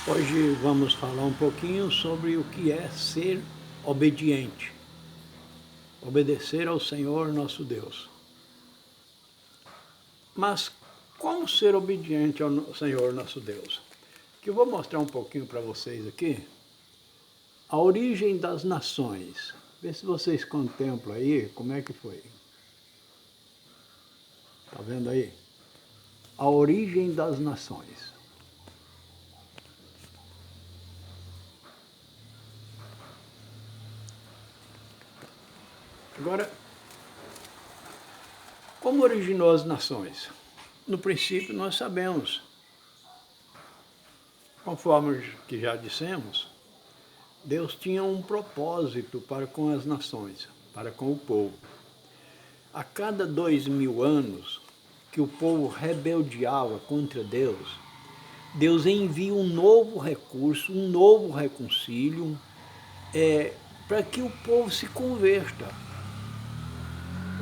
Hoje vamos falar um pouquinho sobre o que é ser obediente, obedecer ao Senhor nosso Deus. Mas como ser obediente ao Senhor nosso Deus? Que eu vou mostrar um pouquinho para vocês aqui a origem das nações. Vê se vocês contemplam aí como é que foi. Está vendo aí? A origem das nações. Agora, como originou as nações? No princípio nós sabemos, conforme que já dissemos, Deus tinha um propósito para com as nações, para com o povo. A cada 2000 anos que o povo rebeldeava contra Deus, Deus envia um novo recurso, um novo reconcílio, para que o povo se converta.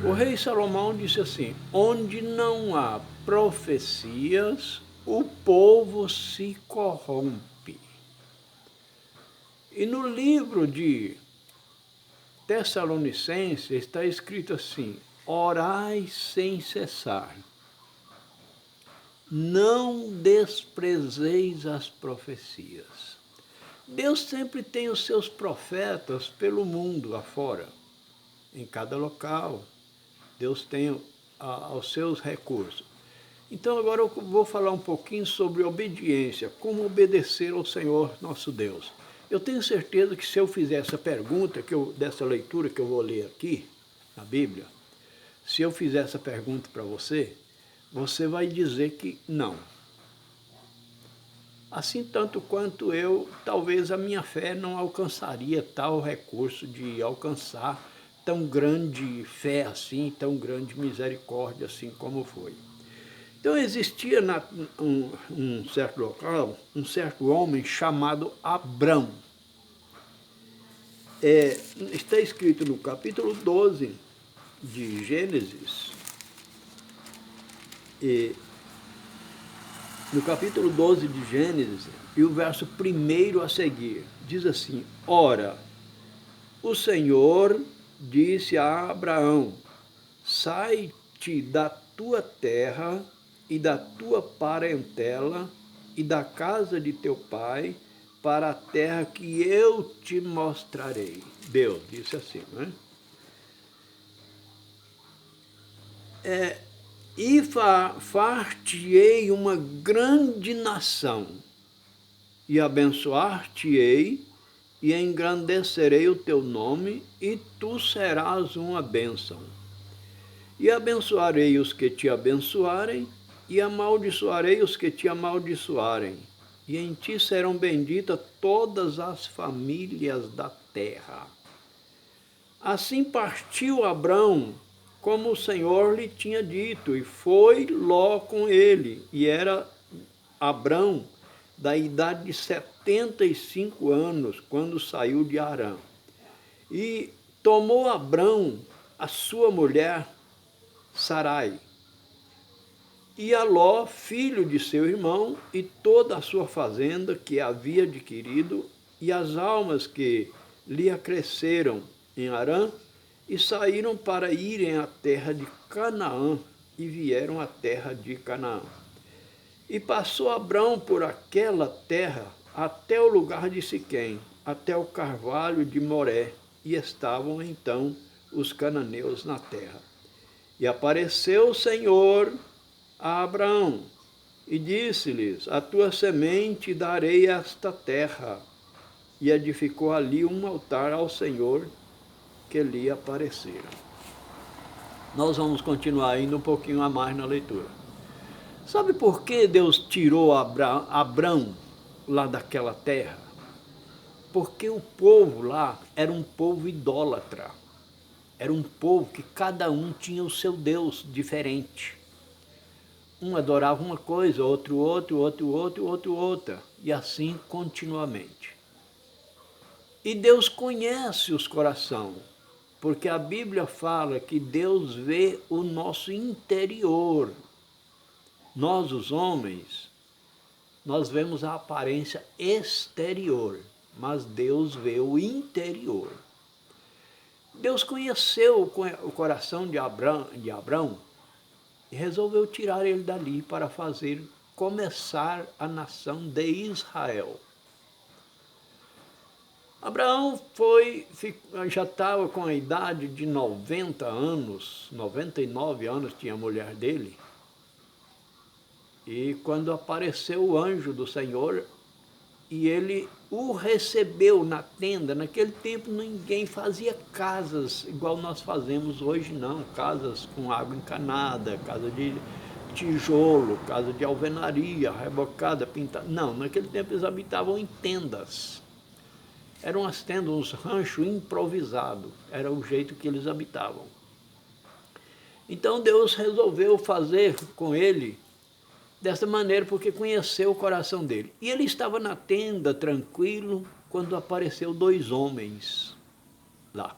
O rei Salomão disse assim: onde não há profecias, o povo se corrompe. E no livro de Tessalonicenses está escrito assim: orai sem cessar, não desprezeis as profecias. Deus sempre tem os seus profetas pelo mundo afora, em cada local. Deus tem os seus recursos. Então agora eu vou falar um pouquinho sobre obediência, como obedecer ao Senhor nosso Deus. Eu tenho certeza que se eu fizer essa pergunta, dessa leitura que eu vou ler aqui, na Bíblia, se eu fizer essa pergunta para você, você vai dizer que não. Assim tanto quanto eu, talvez a minha fé não alcançaria tal recurso de alcançar tão grande fé assim, tão grande misericórdia assim como foi. Então existia um certo local, um certo homem chamado Abrão. Está escrito no capítulo 12 de Gênesis, no capítulo 12 de Gênesis, e o verso 1 a seguir, diz assim: ora, o Senhor disse a Abraão: sai-te da tua terra e da tua parentela e da casa de teu pai para a terra que eu te mostrarei. Deus disse assim, não é? E far-te-ei uma grande nação, e abençoar-te-ei, e engrandecerei o teu nome, e tu serás uma bênção. E abençoarei os que te abençoarem, e amaldiçoarei os que te amaldiçoarem. E em ti serão benditas todas as famílias da terra. Assim partiu Abrão, como o Senhor lhe tinha dito, e foi Ló com ele. E era Abrão da idade de 75 anos, quando saiu de Harã. E tomou Abrão a sua mulher, Sarai, e a Ló, filho de seu irmão, e toda a sua fazenda que havia adquirido, e as almas que lhe acresceram em Harã, e saíram para irem à terra de Canaã, e vieram à terra de Canaã. E passou Abrão por aquela terra até o lugar de Siquém, até o carvalho de Moré, e estavam então os cananeus na terra. E apareceu o Senhor a Abraão e disse-lhes: a tua semente darei esta terra. E edificou ali um altar ao Senhor que lhe aparecera. Nós vamos continuar indo um pouquinho a mais na leitura. Sabe por que Deus tirou Abrão lá daquela terra? Porque o povo lá era um povo idólatra. Era um povo que cada um tinha o seu Deus diferente. Um adorava uma coisa, outro, outra, e assim continuamente. E Deus conhece os corações, porque a Bíblia fala que Deus vê o nosso interior. Nós, os homens, nós vemos a aparência exterior, mas Deus vê o interior. Deus conheceu o coração de Abrão e resolveu tirar ele dali para começar a nação de Israel. Abraão já estava com a idade de 90 anos, 99 anos tinha a mulher dele. E quando apareceu o anjo do Senhor, e ele o recebeu na tenda. Naquele tempo ninguém fazia casas igual nós fazemos hoje, não. Casas com água encanada, casa de tijolo, casa de alvenaria, rebocada, pintada. Não, naquele tempo eles habitavam em tendas. Eram as tendas, uns ranchos improvisados. Era o jeito que eles habitavam. Então Deus resolveu fazer com ele dessa maneira, porque conheceu o coração dele. E ele estava na tenda, tranquilo, quando apareceu 2 homens lá.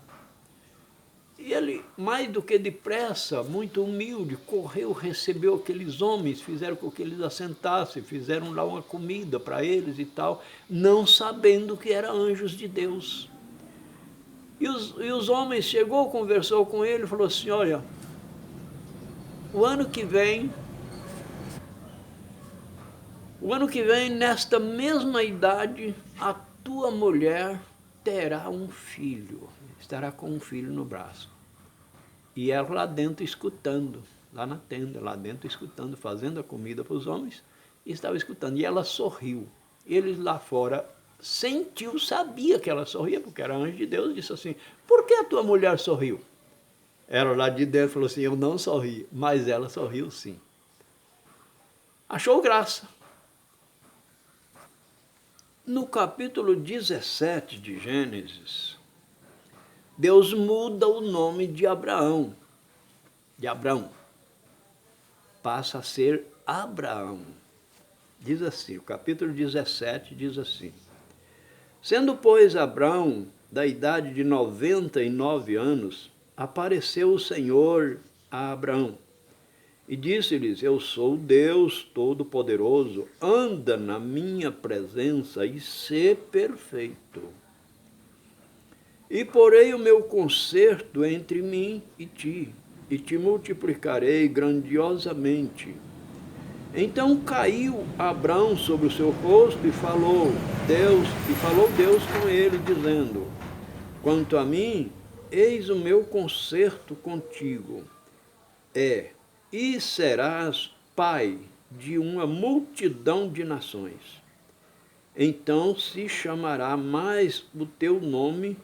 E ele, mais do que depressa, muito humilde, correu, recebeu aqueles homens, fizeram com que eles assentassem, fizeram lá uma comida para eles e tal, não sabendo que eram anjos de Deus. E os homens chegou, conversou com ele, falou assim, olha, o ano que vem, nesta mesma idade, a tua mulher terá um filho, estará com um filho no braço. E ela lá dentro escutando, lá na tenda, lá dentro escutando, fazendo a comida para os homens, e estava escutando. E ela sorriu. Eles lá fora sentiu, sabia que ela sorria, porque era anjo de Deus, disse assim, por que a tua mulher sorriu? Ela lá de dentro falou assim, eu não sorri, mas ela sorriu sim. Achou graça. No capítulo 17 de Gênesis, Deus muda o nome de Abraão. Passa a ser Abraão. Diz assim, o capítulo 17 diz assim, sendo, pois, Abraão da idade de 99 anos, apareceu o Senhor a Abraão e disse-lhes, eu sou Deus Todo-Poderoso, anda na minha presença e sê perfeito. E porei o meu concerto entre mim e te multiplicarei grandiosamente. Então caiu Abrão sobre o seu rosto e falou Deus com ele, dizendo, quanto a mim, eis o meu concerto contigo, e serás pai de uma multidão de nações. Então se chamará mais o teu nome,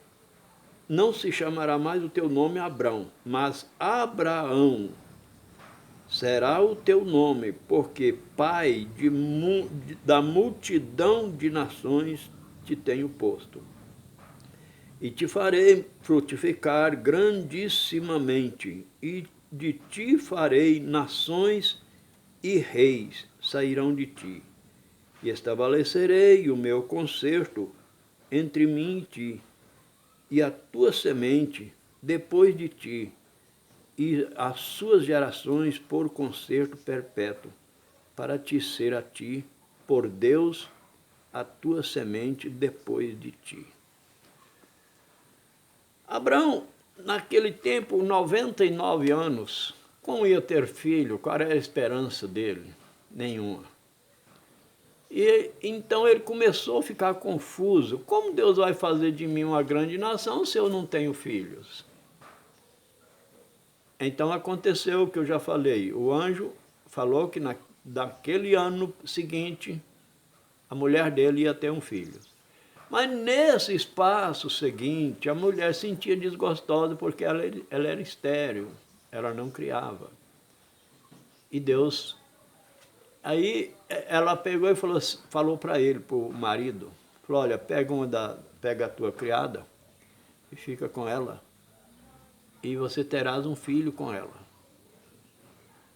não se chamará mais o teu nome Abrão, mas Abraão será o teu nome, porque pai da multidão de nações te tenho posto. E te farei frutificar grandissimamente, e de ti farei nações e reis sairão de ti. E estabelecerei o meu concerto entre mim e ti, e a tua semente depois de ti, e as suas gerações por concerto perpétuo, para te ser a ti, por Deus, a tua semente depois de ti. Abraão, naquele tempo, 99 anos, como ia ter filho? Qual era a esperança dele? Nenhuma. E então ele começou a ficar confuso. Como Deus vai fazer de mim uma grande nação se eu não tenho filhos? Então aconteceu o que eu já falei. O anjo falou que daquele ano seguinte, a mulher dele ia ter um filho. Mas nesse espaço seguinte, a mulher sentia desgostosa porque ela era estéril, ela não criava. E Deus... Aí ela pegou e falou para ele, para o marido, falou, olha, pega a tua criada e fica com ela, e você terás um filho com ela.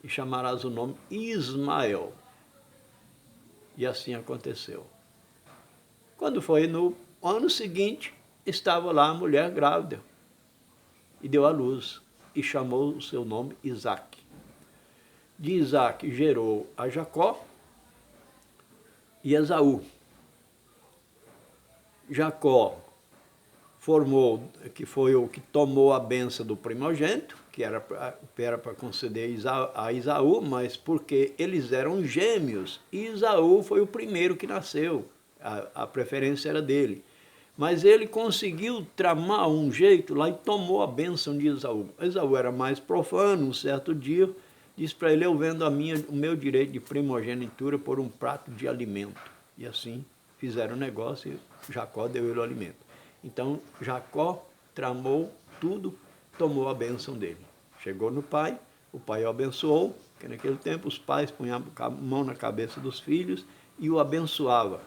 E chamarás o nome Ismael. E assim aconteceu. Quando foi no ano seguinte, estava lá a mulher grávida e deu à luz e chamou o seu nome Isaque. De Isaque gerou a Jacó, e Esaú. Jacó formou, que foi o que tomou a bênção do primogênito, que era para conceder a Esaú, mas porque eles eram gêmeos, e Esaú foi o primeiro que nasceu, a preferência era dele. Mas ele conseguiu tramar um jeito lá e tomou a bênção de Esaú. Esaú era mais profano, um certo dia, disse para ele: eu vendo o meu direito de primogenitura por um prato de alimento. E assim fizeram o negócio e Jacó deu ele o alimento. Então Jacó tramou tudo, tomou a bênção dele. Chegou no pai, o pai o abençoou, porque naquele tempo os pais punham a mão na cabeça dos filhos e o abençoava.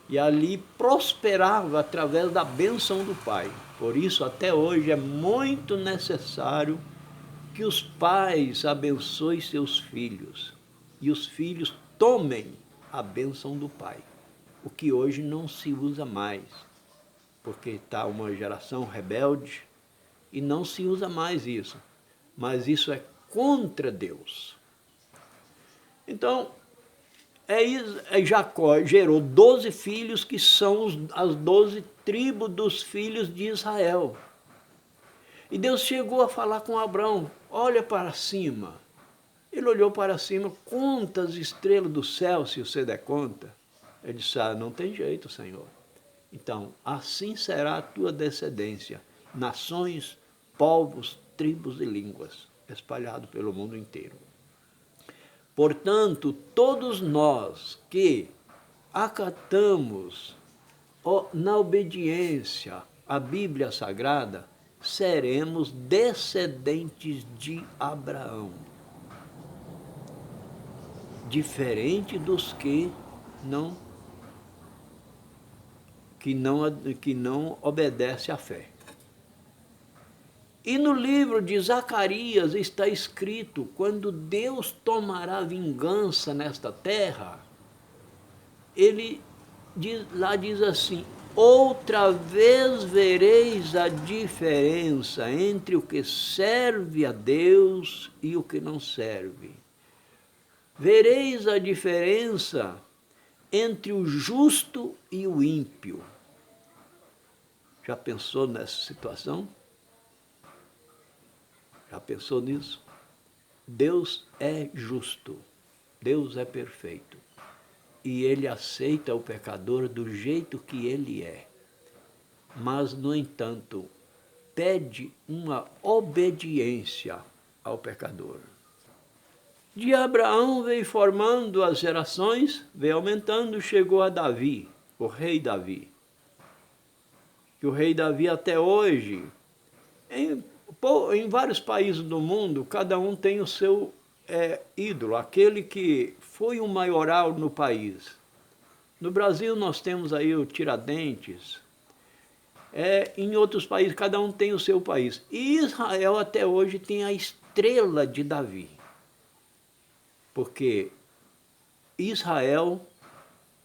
E ali prosperava através da bênção do pai. Por isso, até hoje, é muito necessário que os pais abençoem seus filhos e os filhos tomem a bênção do pai, o que hoje não se usa mais, porque está uma geração rebelde e não se usa mais isso. Mas isso é contra Deus. Então, Jacó gerou 12 filhos, que são as 12 tribos dos filhos de Israel. E Deus chegou a falar com Abraão: olha para cima. Ele olhou para cima: conta as estrelas do céu, se você der conta. Ele disse: não tem jeito, Senhor. Então, assim será a tua descendência, nações, povos, tribos e línguas, espalhados pelo mundo inteiro. Portanto, todos nós que acatamos na obediência à Bíblia Sagrada, seremos descendentes de Abraão. Diferente dos que não obedecem à fé. E no livro de Zacarias está escrito: quando Deus tomará vingança nesta terra, ele lá diz assim: outra vez vereis a diferença entre o que serve a Deus e o que não serve. Vereis a diferença entre o justo e o ímpio. Já pensou nessa situação? Já pensou nisso? Deus é justo, Deus é perfeito, e Ele aceita o pecador do jeito que ele é. Mas, no entanto, pede uma obediência ao pecador. De Abraão veio formando as gerações, veio aumentando, chegou a Davi, o rei Davi. Que o rei Davi até hoje, em vários países do mundo, cada um tem o seu ídolo, aquele que foi o maioral no país. No Brasil nós temos aí o Tiradentes, em outros países cada um tem o seu país. E Israel até hoje tem a estrela de Davi, porque Israel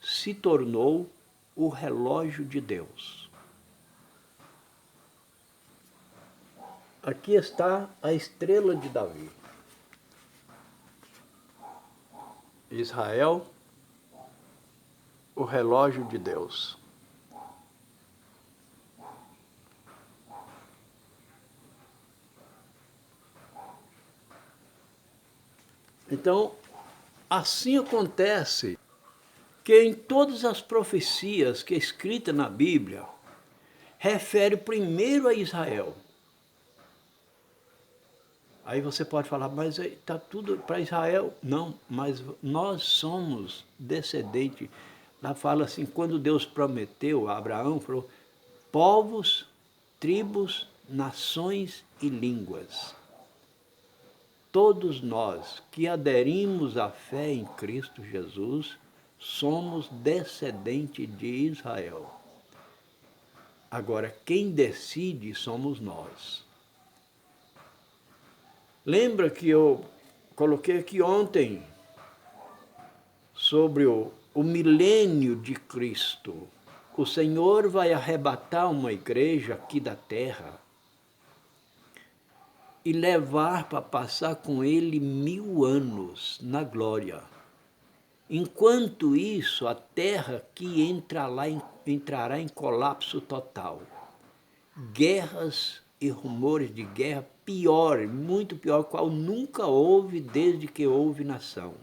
se tornou o relógio de Deus. Aqui está a estrela de Davi. Israel, o relógio de Deus. Então, assim acontece que em todas as profecias que é escrita na Bíblia, refere primeiro a Israel. Aí você pode falar: mas está tudo para Israel? Não, mas nós somos descendentes. Lá fala assim, quando Deus prometeu a Abraão, falou: povos, tribos, nações e línguas. Todos nós que aderimos à fé em Cristo Jesus, somos descendentes de Israel. Agora, quem decide somos nós. Lembra que eu coloquei aqui ontem sobre o milênio de Cristo. O Senhor vai arrebatar uma igreja aqui da terra e levar para passar com Ele 1000 anos na glória. Enquanto isso, a Terra que entrará em colapso total. Guerras e rumores de guerra pior, muito pior, qual nunca houve desde que houve nação.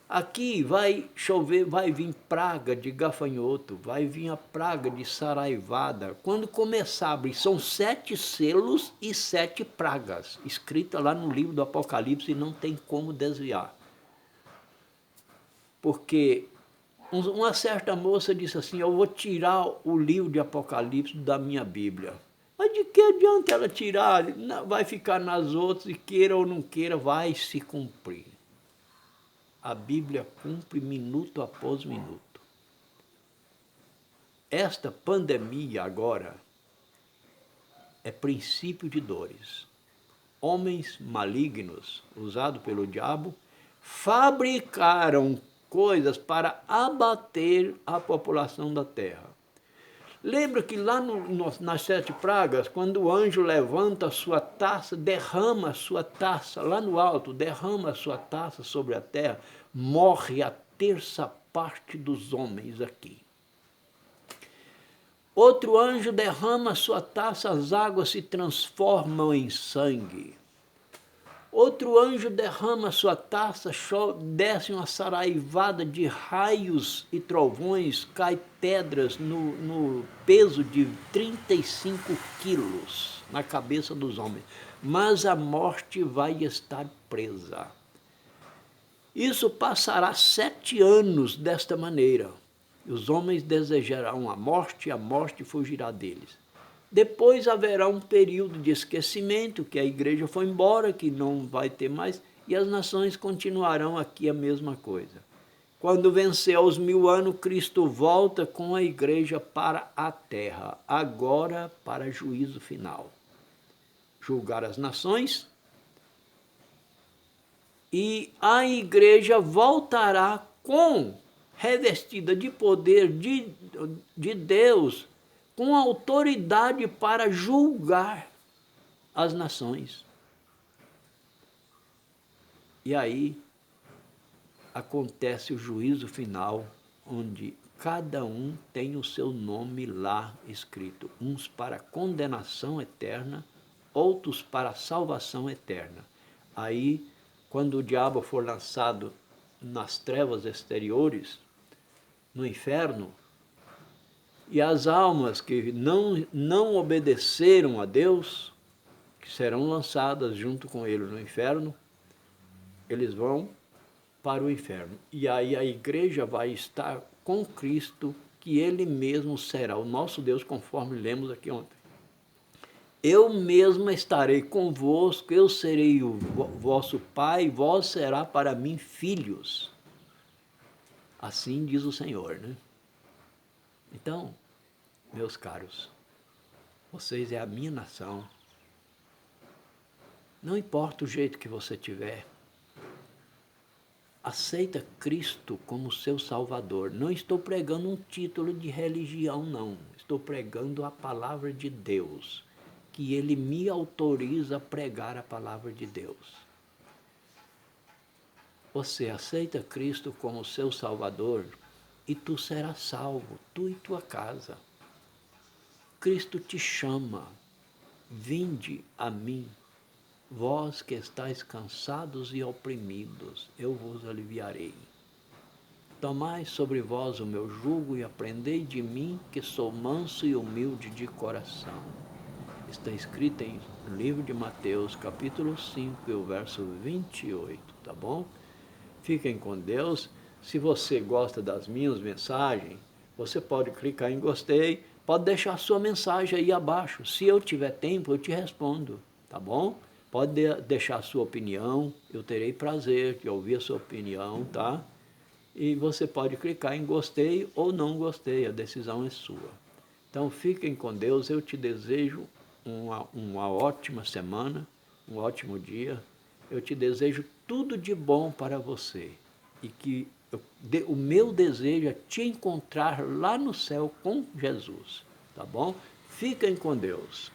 Aqui vai chover, vai vir praga de gafanhoto, vai vir a praga de saraivada. Quando começar a abrir, são 7 selos e 7 pragas, escrita lá no livro do Apocalipse, e não tem como desviar. Porque uma certa moça disse assim, eu vou tirar o livro de Apocalipse da minha Bíblia. Mas de que adianta ela tirar? Vai ficar nas outras e queira ou não queira, vai se cumprir. A Bíblia cumpre minuto após minuto. Esta pandemia agora é princípio de dores. Homens malignos, usados pelo diabo, fabricaram coisas para abater a população da terra. Lembra que lá nas 7 pragas, quando o anjo levanta a sua taça, derrama a sua taça lá no alto, derrama a sua taça sobre a terra, morre a 1/3 dos homens aqui. Outro anjo derrama a sua taça, as águas se transformam em sangue. Outro anjo derrama a sua taça, desce uma saraivada de raios e trovões, cai pedras no peso de 35 quilos na cabeça dos homens. Mas a morte vai estar presa. Isso passará 7 anos desta maneira. Os homens desejarão a morte fugirá deles. Depois haverá um período de esquecimento, que a igreja foi embora, que não vai ter mais, e as nações continuarão aqui a mesma coisa. Quando vencer os 1000 anos, Cristo volta com a igreja para a terra, agora para juízo final. Julgar as nações, e a igreja voltará revestida de poder de Deus, com autoridade para julgar as nações. E aí acontece o juízo final, onde cada um tem o seu nome lá escrito. Uns para condenação eterna, outros para salvação eterna. Aí, quando o diabo for lançado nas trevas exteriores, no inferno, e as almas que não obedeceram a Deus, que serão lançadas junto com ele no inferno, eles vão para o inferno. E aí a igreja vai estar com Cristo, que ele mesmo será o nosso Deus, conforme lemos aqui ontem. Eu mesmo estarei convosco, eu serei o vosso pai, vós será para mim filhos. Assim diz o Senhor, né? Então, meus caros, vocês é a minha nação. Não importa o jeito que você tiver, aceita Cristo como seu Salvador. Não estou pregando um título de religião, não. Estou pregando a palavra de Deus, que Ele me autoriza a pregar a palavra de Deus. Você aceita Cristo como seu Salvador e tu serás salvo, tu e tua casa. Cristo te chama, vinde a mim, vós que estáis cansados e oprimidos, eu vos aliviarei. Tomai sobre vós o meu jugo e aprendei de mim, que sou manso e humilde de coração. Está escrito em livro de Mateus, capítulo 5, e o verso 28, tá bom? Fiquem com Deus. Se você gosta das minhas mensagens, você pode clicar em gostei, pode deixar a sua mensagem aí abaixo. Se eu tiver tempo, eu te respondo, tá bom? Pode deixar a sua opinião, eu terei prazer de ouvir a sua opinião, tá? E você pode clicar em gostei ou não gostei, a decisão é sua. Então fiquem com Deus, eu te desejo uma ótima semana, um ótimo dia. Eu te desejo tudo de bom para você e que o meu desejo é te encontrar lá no céu com Jesus, tá bom? Fiquem com Deus.